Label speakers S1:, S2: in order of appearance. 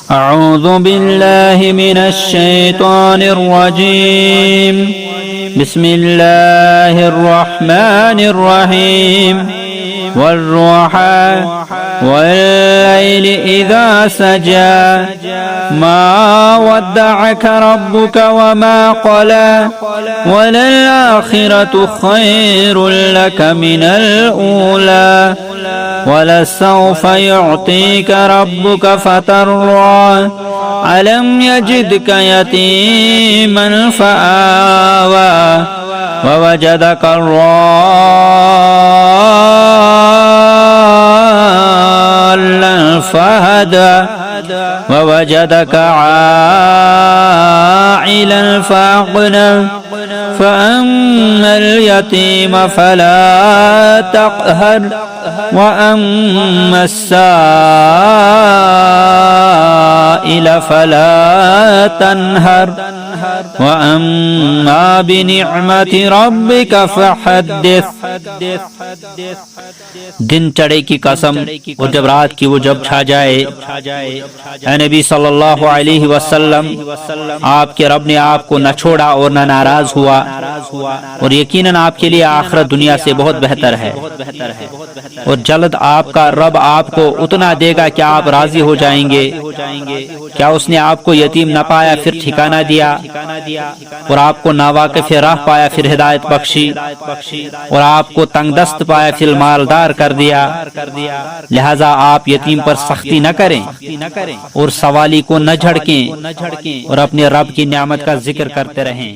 S1: अऊज़ु बिल्लाहि मिनश शैतानिर रजीम। बिस्मिल्लाहिर रहमानिर रहीम। वर्रुहा वल्लैलि इज़ा सजा मा वद्दअक रब्बुक वमा क़ला वलल आखिरतु खैरुल लक मिनल ऊला वलसौफ युअतीक रब्बुक फतर्रा अलम यजिदक यतीमन फआवा ववजदक ضالًا فهدى ووجدك عائلا فأغنى فأما اليتيم فلا تقهر وأما السائل فلا تنهر وأما بنعمة ربك فحدث। दिन चढ़े की कसम और जब रात की वो जब छा जाए, ऐ नबी सल्लल्लाहु अलैहि वसल्लम, आपके रब ने आपको न छोड़ा और न नाराज हुआ, और यकीनन आपके लिए आखिरत दुनिया से बहुत बेहतर है, और जल्द आपका रब आपको उतना देगा कि आप राजी हो जाएंगे। क्या उसने आपको यतीम न पाया फिर ठिकाना दिया, और आपको नावाकिफ राह पाया फिर हिदायत बख्शी, और आपको तंगदस्त पाया फिर मालदार कर दिया। लिहाजा आप यतीम पर सख्ती न करें और सवाली को न झड़कें और अपने रब की नियामत का जिक्र करते रहें।